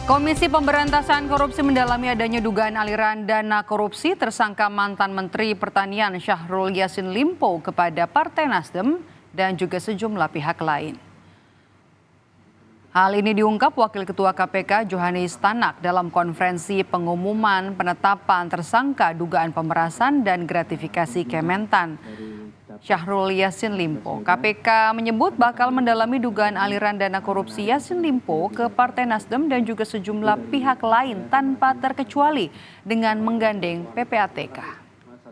Komisi Pemberantasan Korupsi mendalami adanya dugaan aliran dana korupsi tersangka mantan Menteri Pertanian Syahrul Yassin Limpo kepada Partai Nasdem dan juga sejumlah pihak lain. Hal ini diungkap Wakil Ketua KPK Johannes Tanak dalam konferensi pengumuman penetapan tersangka dugaan pemerasan dan gratifikasi Kementan Syahrul Yassin Limpo. KPK menyebut bakal mendalami dugaan aliran dana korupsi Yassin Limpo ke Partai Nasdem dan juga sejumlah pihak lain tanpa terkecuali dengan menggandeng PPATK.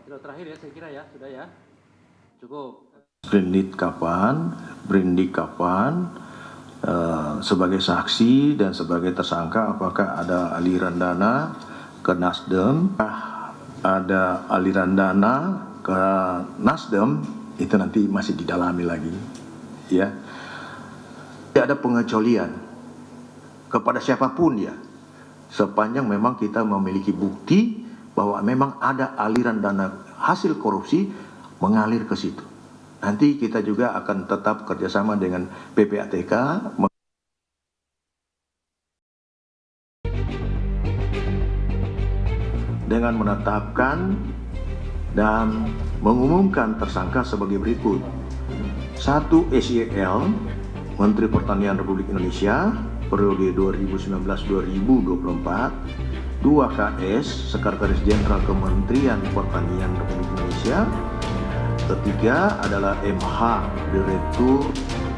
Terakhir ya, saya kira ya, sudah ya. Cukup. Berindik kapan, sebagai saksi dan sebagai tersangka apakah ada aliran dana ke Nasdem, ada aliran dana ke Nasdem, itu nanti masih didalami lagi, ya. Tidak ada pengecualian kepada siapapun ya, sepanjang memang kita memiliki bukti bahwa memang ada aliran dana hasil korupsi mengalir ke situ. Nanti kita juga akan tetap kerjasama dengan PPATK dengan menetapkan dan mengumumkan tersangka sebagai berikut. 1. SYL, Menteri Pertanian Republik Indonesia, periode 2019-2024. 2. KS, Sekretaris Jenderal Kementerian Pertanian Republik Indonesia. 3. adalah MH, Direktur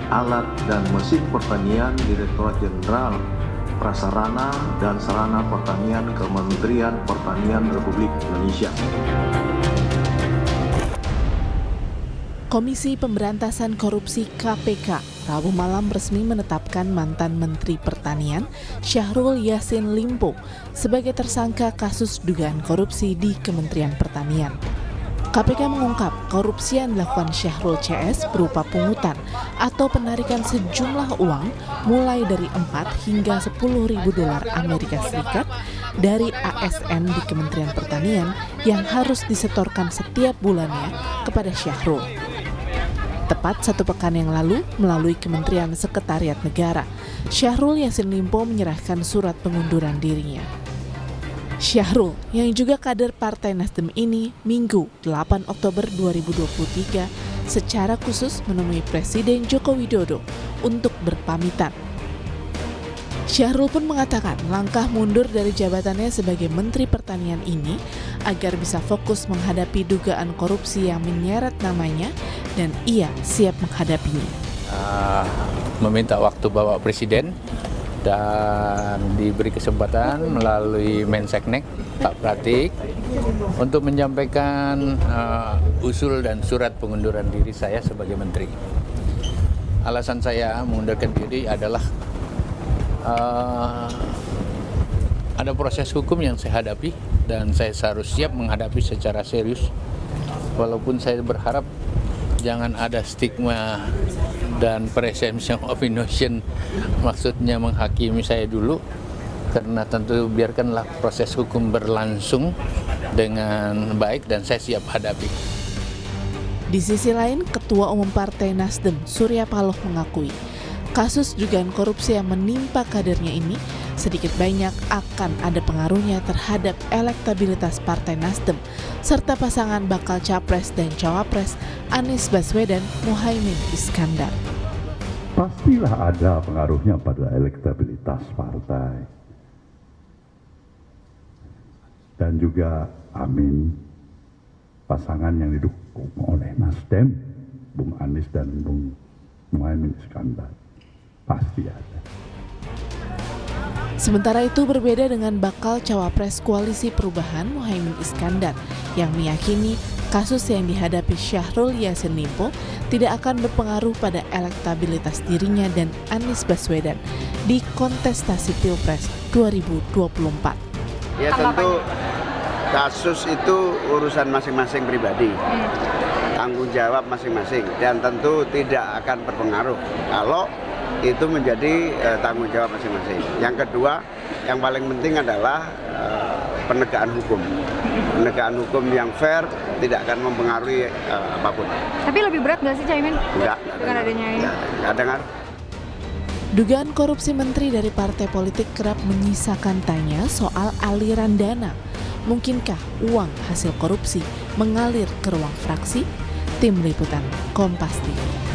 Alat dan Mesin Pertanian, Direktorat Jenderal Prasarana dan Sarana Pertanian Kementerian Pertanian Republik Indonesia. Komisi Pemberantasan Korupsi KPK Rabu malam resmi menetapkan mantan Menteri Pertanian Syahrul Yassin Limpo sebagai tersangka kasus dugaan korupsi di Kementerian Pertanian. KPK mengungkap korupsi yang dilakukan Syahrul CS berupa pungutan atau penarikan sejumlah uang mulai dari 4 hingga 10.000 dolar Amerika Serikat dari ASN di Kementerian Pertanian yang harus disetorkan setiap bulannya kepada Syahrul. Tepat 1 pekan yang lalu, melalui Kementerian Sekretariat Negara, Syahrul Yassin Limpo menyerahkan surat pengunduran dirinya. Syahrul, yang juga kader Partai Nasdem ini, Minggu 8 Oktober 2023, secara khusus menemui Presiden Joko Widodo untuk berpamitan. Syahrul pun mengatakan langkah mundur dari jabatannya sebagai Menteri Pertanian ini agar bisa fokus menghadapi dugaan korupsi yang menyeret namanya dan ia siap menghadapinya. Meminta waktu Bapak Presiden dan diberi kesempatan melalui Menseknek Pak Pratik untuk menyampaikan usul dan surat pengunduran diri saya sebagai Menteri. Alasan saya mengundurkan diri adalah ada proses hukum yang saya hadapi dan saya harus siap menghadapi secara serius. Walaupun saya berharap jangan ada stigma dan presumption of innocence, maksudnya menghakimi saya dulu, karena tentu biarkanlah proses hukum berlangsung dengan baik dan saya siap hadapi. Di sisi lain, Ketua Umum Partai Nasdem Surya Paloh mengakui kasus dugaan korupsi yang menimpa kadernya ini sedikit banyak akan ada pengaruhnya terhadap elektabilitas Partai Nasdem serta pasangan bakal Capres dan Cawapres Anies Baswedan Muhaimin Iskandar. Pastilah ada pengaruhnya pada elektabilitas partai. Dan juga amin pasangan yang didukung oleh Nasdem, Bung Anies dan Bung Muhaimin Iskandar. Pasti ada. Sementara itu berbeda dengan bakal Cawapres Koalisi Perubahan Muhaimin Iskandar yang meyakini kasus yang dihadapi Syahrul Yassin Limpo tidak akan berpengaruh pada elektabilitas dirinya dan Anies Baswedan di kontestasi Pilpres 2024. Ya tentu kasus itu urusan masing-masing pribadi, tanggung jawab masing-masing dan tentu tidak akan berpengaruh kalau itu menjadi tanggung jawab masing-masing. Yang kedua, yang paling penting adalah penegakan hukum. Penegakan hukum yang fair tidak akan mempengaruhi apapun. Tapi lebih berat nggak sih Caimin? Enggak. Dengan adanya ini? Enggak dengar. Dugaan korupsi menteri dari partai politik kerap menyisakan tanya soal aliran dana. Mungkinkah uang hasil korupsi mengalir ke ruang fraksi? Tim Liputan Kompas TV.